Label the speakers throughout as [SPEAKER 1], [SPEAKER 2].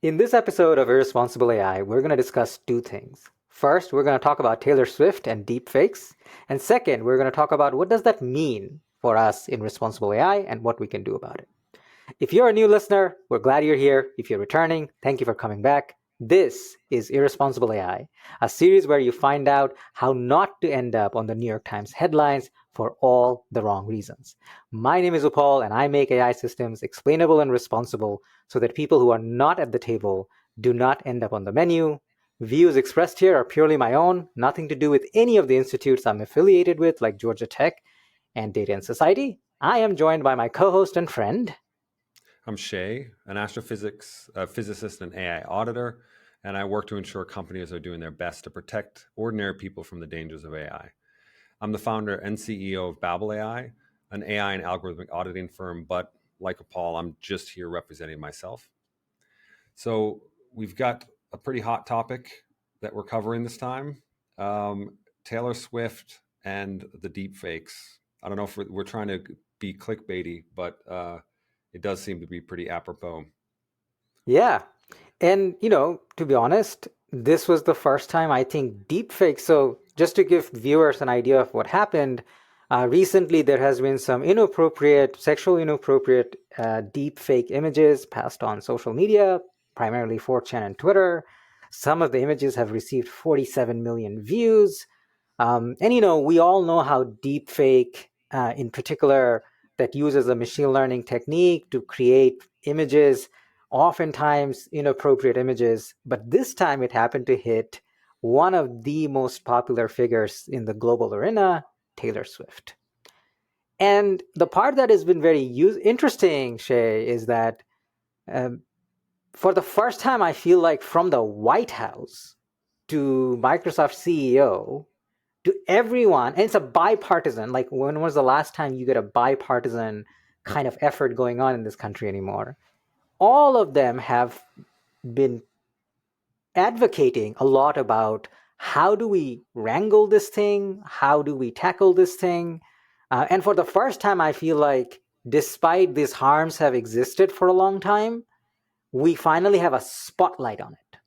[SPEAKER 1] In this episode of Irresponsible AI, we're going to discuss two things. First, we're going to talk about Taylor Swift and deepfakes. And second, we're going to talk about what does that mean for us in responsible AI and what we can do about it. If you're a new listener, we're glad you're here. If you're returning, thank you for coming back. This is Irresponsible AI, a series where you find out how not to end up on the New York Times headlines for all the wrong reasons. My name is Upol, and I make AI systems explainable and responsible so that people who are not at the table do not end up on the menu. Views expressed here are purely my own, nothing to do with any of the institutes I'm affiliated with, like Georgia Tech and Data and Society. I am joined by my co-host and friend.
[SPEAKER 2] I'm Shea, an astrophysics physicist and AI auditor, and I work to ensure companies are doing their best to protect ordinary people from the dangers of AI. I'm the founder and CEO of BABL AI, an AI and algorithmic auditing firm, but like Paul, I'm just here representing myself. So we've got a pretty hot topic that we're covering this time. Taylor Swift and the deepfakes. I don't know if we're trying to be clickbaity, but it does seem to be pretty apropos.
[SPEAKER 1] Yeah. And, to be honest, this was the first time I think deepfake. So, just to give viewers an idea of what happened, recently there has been some sexually inappropriate deepfake images passed on social media, primarily 4chan and Twitter. Some of the images have received 47 million views. And, we all know how deepfake, in particular, that uses a machine learning technique to create images, oftentimes inappropriate images, but this time it happened to hit one of the most popular figures in the global arena, Taylor Swift. And the part that has been very interesting, Shay, is that um, for the first time, I feel like from the White House to Microsoft CEO to everyone, and it's a bipartisan, like when was the last time you get a bipartisan kind of effort going on in this country anymore? All of them have been advocating a lot about how do we wrangle this thing? How do we tackle this thing? And for the first time, I feel like despite these harms have existed for a long time, we finally have a spotlight on it.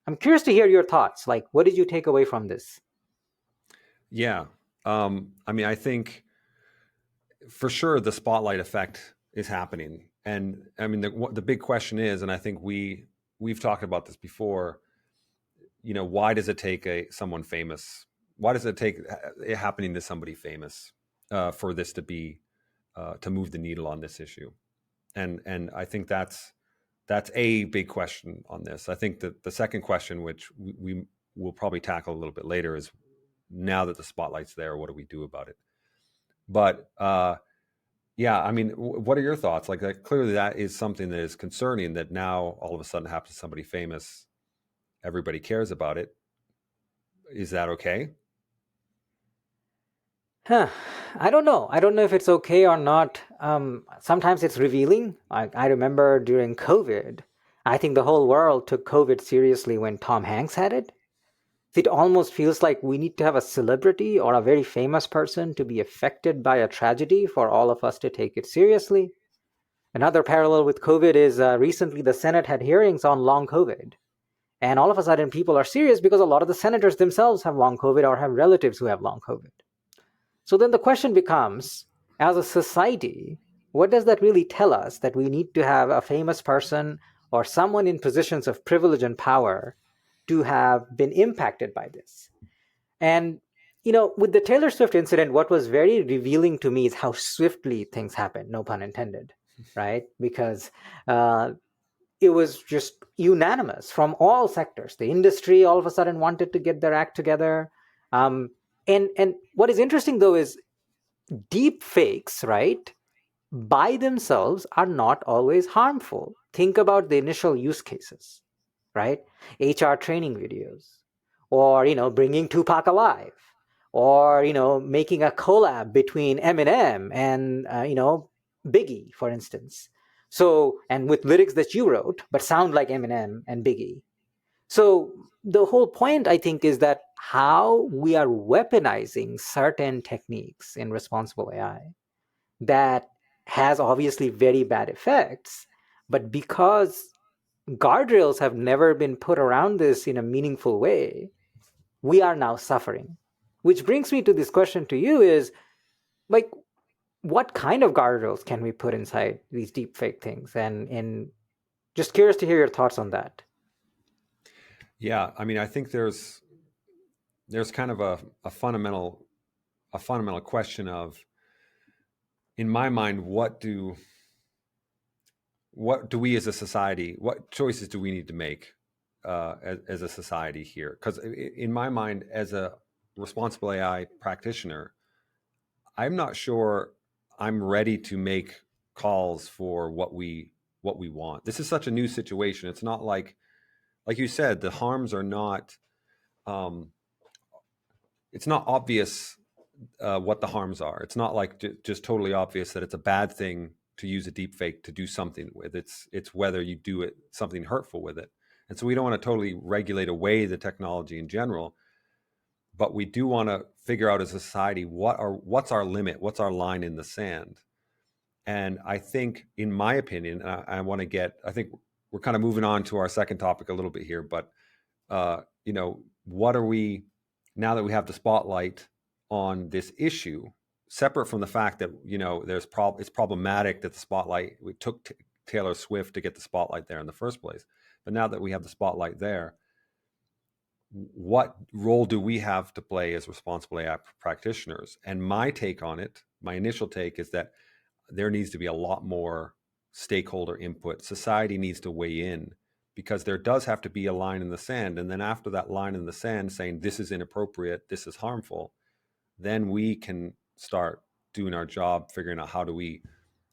[SPEAKER 1] I'm curious to hear your thoughts. Like, what did you take away from this?
[SPEAKER 2] Yeah. I think for sure the spotlight effect is happening. And I mean, the big question is, and I think we've talked about this before, why does it take someone famous? Why does it take it happening to somebody famous for this to be to move the needle on this issue? And I think that's a big question on this. I think that the second question, which we will probably tackle a little bit later, is now that the spotlight's there, what do we do about it? But yeah, I mean, what are your thoughts? Like clearly that is something that is concerning that now all of a sudden happens to somebody famous. Everybody cares about it. Is that okay?
[SPEAKER 1] Huh. I don't know. I don't know if it's okay or not. Sometimes it's revealing. I remember during COVID, I think the whole world took COVID seriously when Tom Hanks had it. It almost feels like we need to have a celebrity or a very famous person to be affected by a tragedy for all of us to take it seriously. Another parallel with COVID is recently the Senate had hearings on long COVID. And all of a sudden, people are serious because a lot of the senators themselves have long COVID or have relatives who have long COVID. So then the question becomes, as a society, what does that really tell us that we need to have a famous person or someone in positions of privilege and power to have been impacted by this? And, with the Taylor Swift incident, what was very revealing to me is how swiftly things happened, no pun intended, right? Because it was just unanimous from all sectors. The industry all of a sudden wanted to get their act together. Um, and what is interesting though is deep fakes, right, by themselves are not always harmful. Think about the initial use cases, right? HR training videos, or bringing Tupac alive, or making a collab between Eminem and Biggie, for instance. So, and with lyrics that you wrote but sound like Eminem and Biggie. So the whole point, I think, is that how we are weaponizing certain techniques in responsible AI that has obviously very bad effects, but because guardrails have never been put around this in a meaningful way, we are now suffering. Which brings me to this question to you is, like, what kind of guardrails can we put inside these deepfake things? And just curious to hear your thoughts on that.
[SPEAKER 2] Yeah, I mean, I think there's kind of a fundamental question of, in my mind, what do we as a society, what choices do we need to make as a society here? Because in my mind, as a responsible AI practitioner, I'm not sure I'm ready to make calls for what we want. This is such a new situation. It's not like you said, the harms are not. Um, it's not obvious what the harms are. It's not like just totally obvious that it's a bad thing to use a deep fake to do something with. It's whether you do it something hurtful with it. And so we don't want to totally regulate away the technology in general, but we do want to figure out as a society what's our limit, what's our line in the sand. And I think, in my opinion, I want to get. I think we're kind of moving on to our second topic a little bit here, but what are we, now that we have the spotlight on this issue, separate from the fact that it's problematic that the spotlight, we took Taylor Swift to get the spotlight there in the first place, but now that we have the spotlight there, what role do we have to play as responsible AI practitioners? And my take on it, my initial take, is that there needs to be a lot more stakeholder input. Society needs to weigh in, because there does have to be a line in the sand. And then after that line in the sand saying this is inappropriate, this is harmful, then we can start doing our job, figuring out how do we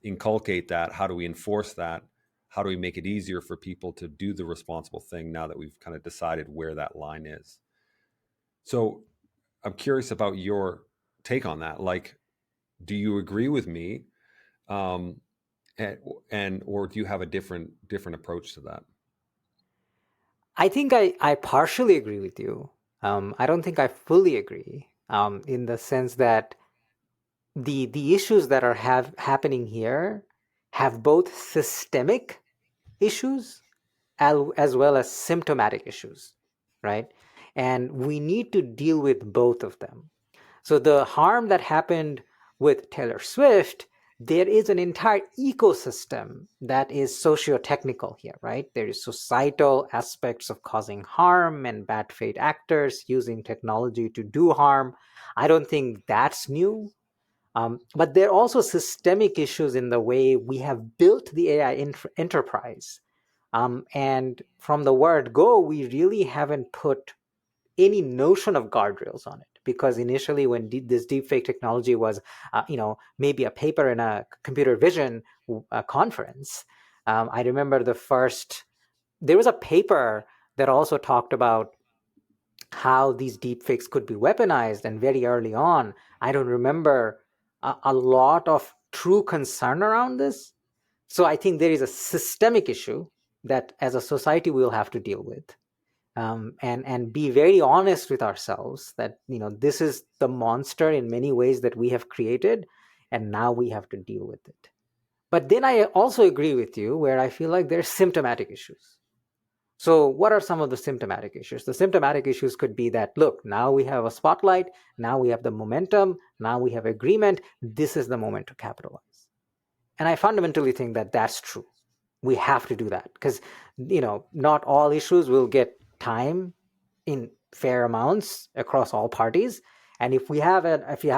[SPEAKER 2] inculcate that, how do we enforce that, how do we make it easier for people to do the responsible thing now that we've kind of decided where that line is. So I'm curious about your take on that. Like, do you agree with me? Um, and or do you have a different approach to that?
[SPEAKER 1] I think I partially agree with you. I don't think I fully agree, in the sense that the issues that are happening here have both systemic issues as well as symptomatic issues, right? And we need to deal with both of them. So the harm that happened with Taylor Swift, there is an entire ecosystem that is socio-technical here, right? There is societal aspects of causing harm and bad faith actors using technology to do harm. I don't think that's new. But there are also systemic issues in the way we have built the AI enterprise. And from the word go, we really haven't put any notion of guardrails on it, because initially when this deepfake technology was maybe a paper in a computer vision conference, I remember there was a paper that also talked about how these deepfakes could be weaponized, and very early on I don't remember a lot of true concern around this. So I think there is a systemic issue that as a society we'll have to deal with, and be very honest with ourselves that this is the monster in many ways that we have created, and now we have to deal with it. But then I also agree with you where I feel like there's symptomatic issues. So what are some of the symptomatic issues? The symptomatic issues could be that, look, now we have a spotlight, now we have the momentum, now we have agreement, this is the moment to capitalize. And I fundamentally think that that's true. We have to do that because not all issues will get time in fair amounts across all parties. And if you have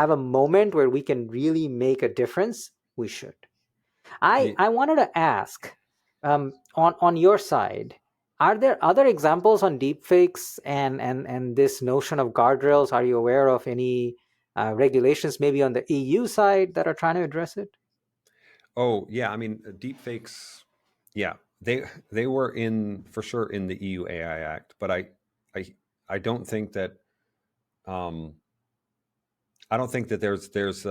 [SPEAKER 1] a moment where we can really make a difference, we should.
[SPEAKER 2] Yeah.
[SPEAKER 1] I wanted to ask, on your side, are there other examples on deepfakes and this notion of guardrails? Are you aware of any regulations maybe on the EU side that are trying to address it?
[SPEAKER 2] Oh yeah, I mean, deep fakes. Yeah, they were in, for sure, in the EU AI Act, but I I don't think that um, there's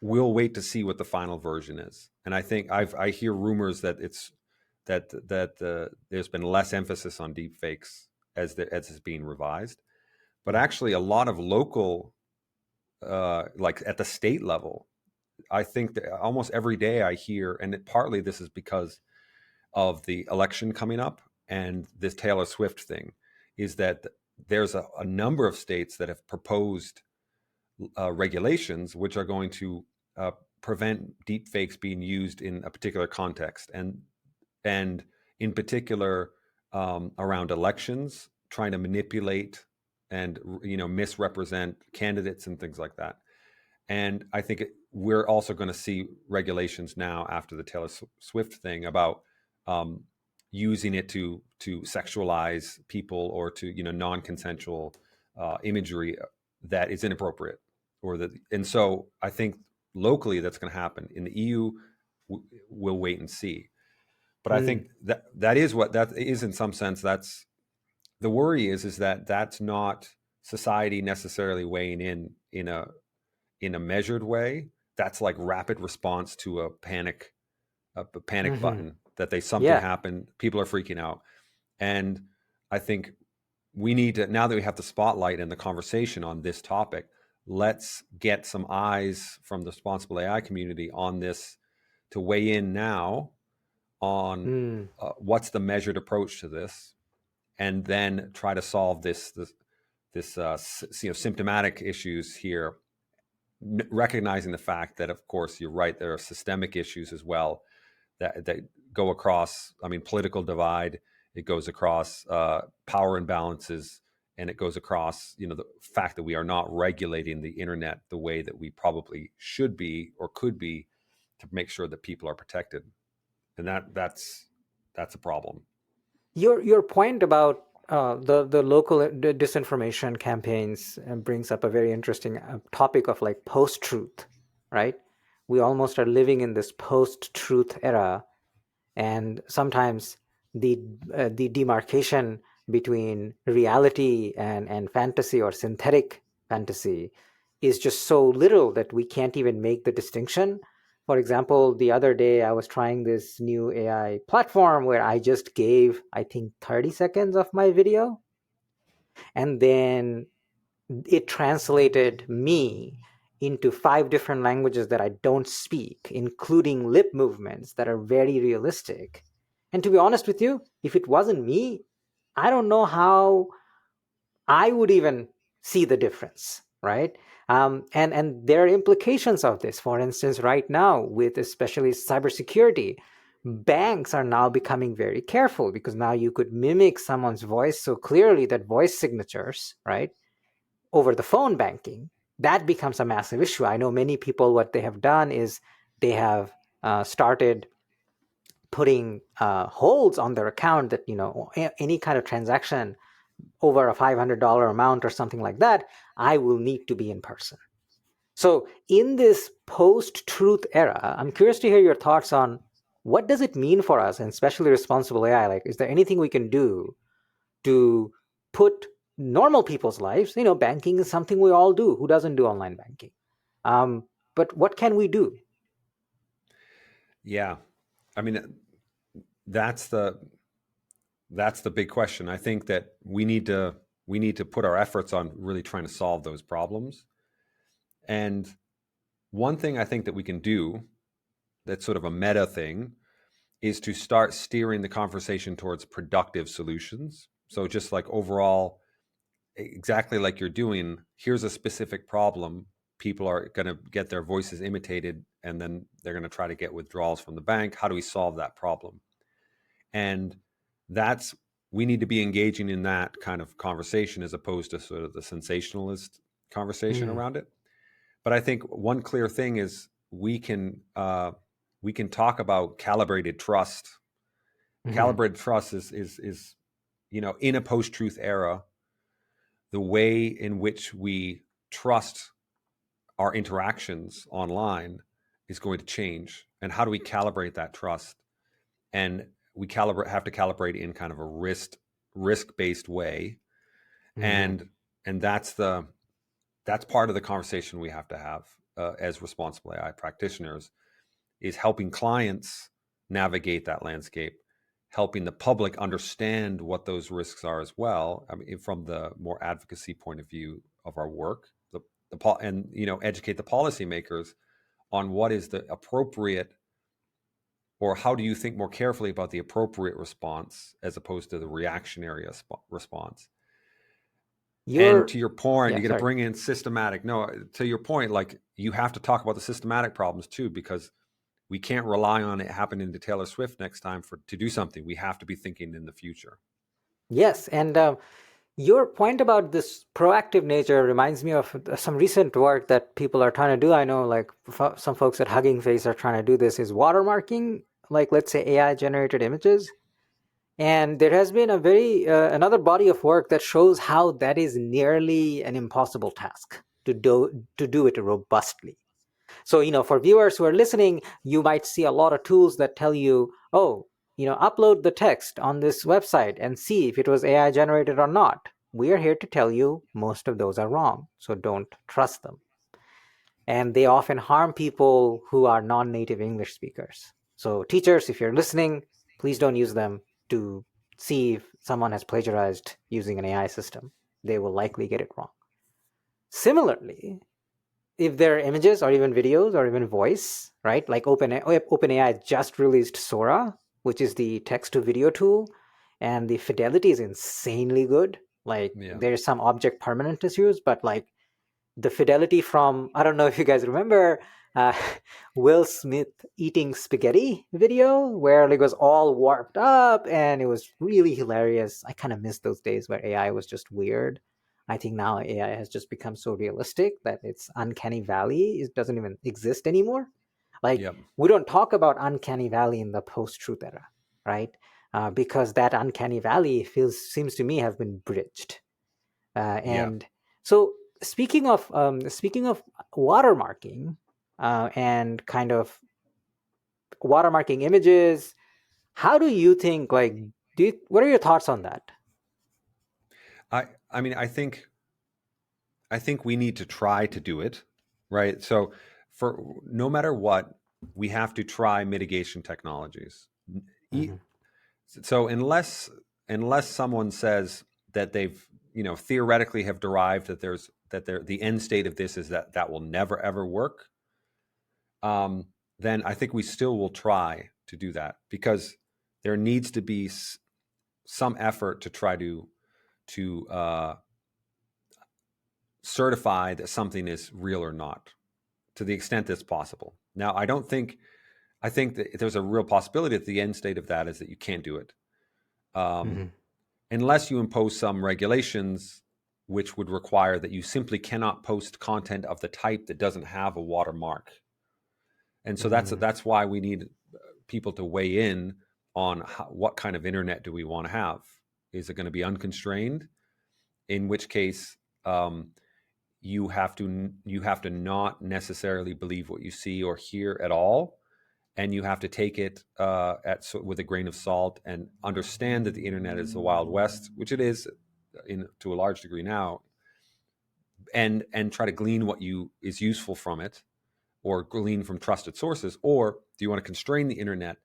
[SPEAKER 2] we'll wait to see what the final version is. And I think I hear rumors that there's been less emphasis on deep fakes as it's being revised, but actually a lot of local, like at the state level, I think that almost every day I hear, and partly this is because of the election coming up and this Taylor Swift thing is that there's a number of states that have proposed regulations which are going to prevent deepfakes being used in a particular context, and in particular around elections, trying to manipulate and misrepresent candidates and things like that. And I think we're also going to see regulations now after the Taylor Swift thing about using it to sexualize people or to non-consensual imagery that is inappropriate, and so I think locally that's going to happen. In the EU, we'll wait and see. But I think that is in some sense, that's the worry is that that's not society necessarily weighing in a measured way. That's like rapid response to a panic button that something
[SPEAKER 1] Yeah.
[SPEAKER 2] happened, people are freaking out. And I think we need to, now that we have the spotlight and the conversation on this topic, let's get some eyes from the responsible AI community on this to weigh in now on what's the measured approach to this, and then try to solve this symptomatic issues here, recognizing the fact that, of course, you're right, there are systemic issues as well that go across, political divide, it goes across power imbalances, and it goes across, the fact that we are not regulating the internet the way that we probably should be or could be to make sure that people are protected. And that's a problem.
[SPEAKER 1] Your point about the local disinformation campaigns brings up a very interesting topic of like post-truth, right? We almost are living in this post-truth era, and sometimes the demarcation between reality and fantasy or synthetic fantasy is just so little that we can't even make the distinction. For example, the other day I was trying this new AI platform where I just gave, I think, 30 seconds of my video, and then it translated me into 5 different languages that I don't speak, including lip movements that are very realistic. And to be honest with you, if it wasn't me, I don't know how I would even see the difference, right? And there are implications of this. For instance, right now, with especially cybersecurity, banks are now becoming very careful because now you could mimic someone's voice so clearly that voice signatures, right, over the phone banking, that becomes a massive issue. I know many people, what they have done is they have started putting holds on their account that, any kind of transaction over a $500 amount or something like that, I will need to be in person. So in this post-truth era, I'm curious to hear your thoughts on what does it mean for us, and especially responsible AI? Like, is there anything we can do to put normal people's lives, banking is something we all do. Who doesn't do online banking? But what can we do?
[SPEAKER 2] Yeah. I mean, that's the big question. I think that we need to put our efforts on really trying to solve those problems. And one thing I think that we can do that's sort of a meta thing is to start steering the conversation towards productive solutions. So just like overall, exactly like you're doing, here's a specific problem. People are going to get their voices imitated, and then they're going to try to get withdrawals from the bank. How do we solve that problem? And we need to be engaging in that kind of conversation as opposed to sort of the sensationalist conversation around it. But I think one clear thing is we can talk about calibrated trust. Calibrated trust is in a post-truth era, the way in which we trust our interactions online is going to change. And how do we calibrate that trust? And we have to calibrate in kind of a risk-based way. And that's part of the conversation we have to have as responsible AI practitioners, is helping clients navigate that landscape, helping the public understand what those risks are as well. I mean, from the more advocacy point of view of our work, and educate the policymakers on what is the appropriate or how do you think more carefully about the appropriate response as opposed to the reactionary response? And to your point,
[SPEAKER 1] Yeah,
[SPEAKER 2] you're going to
[SPEAKER 1] sorry.
[SPEAKER 2] bring in systematic. No, to your point, like you have to talk about the systematic problems too, because we can't rely on it happening to Taylor Swift next time to do something. We have to be thinking in the future.
[SPEAKER 1] Yes, and your point about this proactive nature reminds me of some recent work that people are trying to do. I know, like some folks at Hugging Face are trying to do this. Is watermarking, like let's say AI generated images. And there has been a very another body of work that shows how that is nearly an impossible task to do it robustly. So, for viewers who are listening, you might see a lot of tools that tell you, oh, upload the text on this website and see if it was AI generated or not. We are here to tell you most of those are wrong, so don't trust them. And they often harm people who are non-native English speakers. So teachers, if you're listening, please don't use them to see if someone has plagiarized using an AI system. They will likely get it wrong. Similarly, if there are images or even videos or even voice, right? Like OpenAI just released Sora, which is the text to video tool, and the fidelity is insanely good. Like
[SPEAKER 2] Yeah.
[SPEAKER 1] there's some object permanent issues, but like the fidelity from, I don't know if you guys remember uh, Will Smith eating spaghetti video where it was all warped up and it was really hilarious. I kind of miss those days where AI was just weird. I think now AI has just become so realistic that its uncanny valley doesn't even exist anymore. Like
[SPEAKER 2] Yep.
[SPEAKER 1] we don't talk about uncanny valley in the post-truth era, right? Because that uncanny valley seems to me have been bridged.
[SPEAKER 2] Yeah.
[SPEAKER 1] And so speaking of watermarking and kind of watermarking images, how do you think what are your thoughts on that?
[SPEAKER 2] I mean, I think we need to try to do it, right? So for no matter what, we have to try mitigation technologies.
[SPEAKER 1] Mm-hmm.
[SPEAKER 2] So unless someone says that they've theoretically have derived that the end state of this is that will never ever work, then I think we still will try to do that because there needs to be some effort to try to certify that something is real or not to the extent that's possible. Now, I think that there's a real possibility that the end state of that is that you can't do it.
[SPEAKER 1] Mm-hmm.
[SPEAKER 2] Unless you impose some regulations which would require that you simply cannot post content of the type that doesn't have a watermark. And so that's why we need people to weigh in on what kind of internet do we want to have. Is it going to be unconstrained? In which case, you have to not necessarily believe what you see or hear at all, and you have to take it with a grain of salt and understand that the internet is the Wild West, which it is to a large degree now, and try to glean what is useful from it, or glean from trusted sources. Or do you want to constrain the internet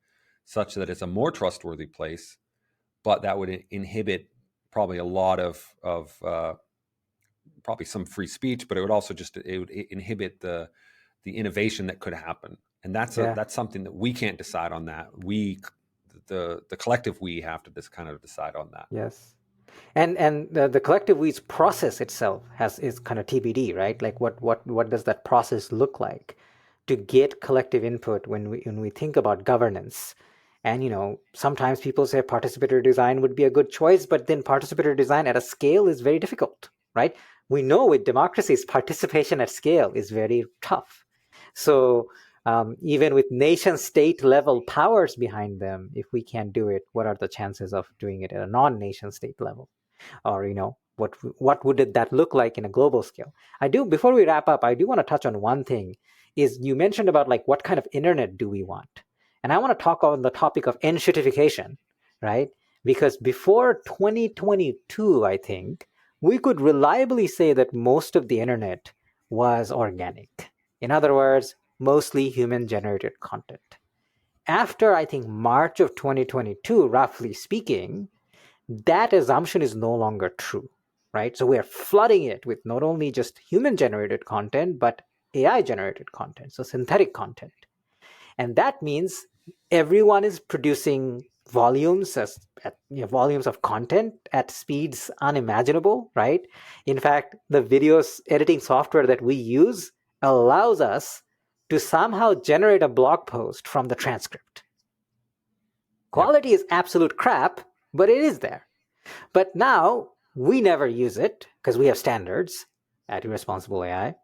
[SPEAKER 2] such that it's a more trustworthy place, but that would inhibit probably a lot of probably some free speech, but it would inhibit the innovation that could happen. And
[SPEAKER 1] Yeah.
[SPEAKER 2] that's something that we can't decide on. That the collective we have to just kind of decide on that.
[SPEAKER 1] Yes. And the collective we's process itself is kind of TBD, right? Like what does that process look like to get collective input when we think about governance? And sometimes people say participatory design would be a good choice, but then participatory design at a scale is very difficult, right? We know with democracies, participation at scale is very tough. So even with nation state level powers behind them, if we can't do it, what are the chances of doing it at a non-nation state level? Or what would that look like in a global scale? Before we wrap up, I do want to touch on one thing. Is you mentioned about like what kind of internet do we want? And I want to talk on the topic of enshittification, right? Because before 2022, I think we could reliably say that most of the internet was organic. In other words, mostly human generated content. After I think March of 2022, roughly speaking, that assumption is no longer true, right? So we are flooding it with not only just human generated content, but AI generated content, so synthetic content. And that means everyone is producing volumes volumes of content at speeds unimaginable, right? In fact, the videos editing software that we use allows us to somehow generate a blog post from the transcript. Quality is absolute crap, but it is there. But now we never use it because we have standards at irResponsible AI.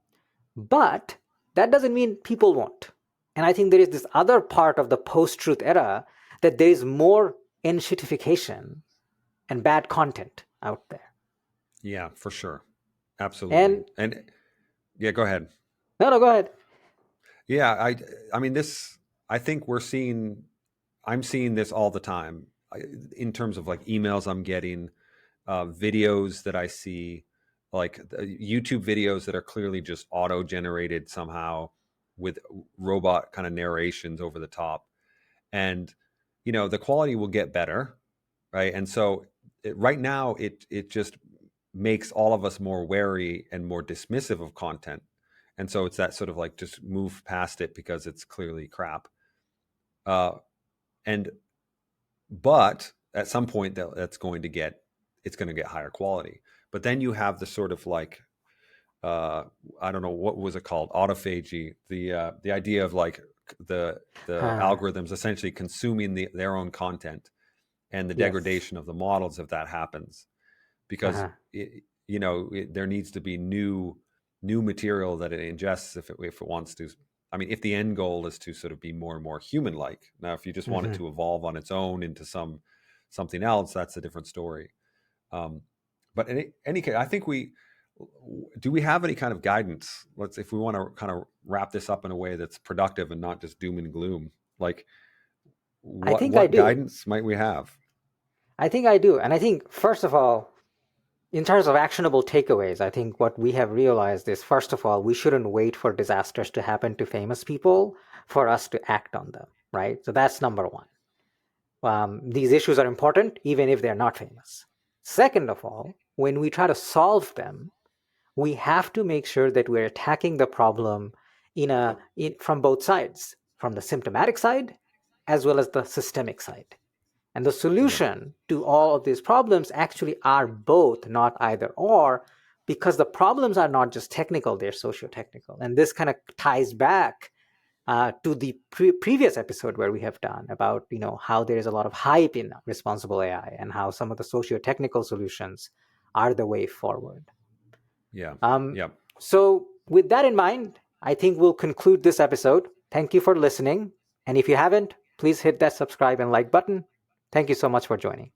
[SPEAKER 1] But that doesn't mean people won't. And I think there is this other part of the post-truth era that there is more enshittification and bad content out there.
[SPEAKER 2] Yeah, for sure. Absolutely. And yeah, go ahead.
[SPEAKER 1] No, go ahead.
[SPEAKER 2] Yeah, I mean this I think I'm seeing this all the time in terms of like emails I'm getting, videos that I see, like YouTube videos that are clearly just auto generated somehow with robot kind of narrations over the top. And, the quality will get better. Right. And so right now, it just makes all of us more wary and more dismissive of content. And so it's that sort of like just move past it because it's clearly crap. Uh, and but at some point it's going to get higher quality. But then you have the sort of like I don't know, what was it called, autophagy, the idea of like the algorithms essentially consuming their own content, and the
[SPEAKER 1] Yes.
[SPEAKER 2] degradation of the models if that happens, because there needs to be new material that it ingests if it wants to. I mean, if the end goal is to sort of be more and more human-like. Now, if you just want it to evolve on its own into something else, that's a different story. But in any case, I think we have any kind of guidance. If we want to kind of wrap this up in a way that's productive and not just doom and gloom, like what guidance might we have?
[SPEAKER 1] I think I do. And I think, first of all, in terms of actionable takeaways, I think what we have realized is, first of all, we shouldn't wait for disasters to happen to famous people for us to act on them, right? So that's number one. These issues are important, even if they're not famous. Second of all, when we try to solve them, we have to make sure that we're attacking the problem from both sides, from the symptomatic side as well as the systemic side. And the solution to all of these problems actually are both, not either or, because the problems are not just technical, they're socio-technical. And this kind of ties back to the previous episode where we have done about how there is a lot of hype in responsible AI and how some of the socio-technical solutions are the way forward.
[SPEAKER 2] Yeah.
[SPEAKER 1] So with that in mind, I think we'll conclude this episode. Thank you for listening. And if you haven't, please hit that subscribe and like button. Thank you so much for joining.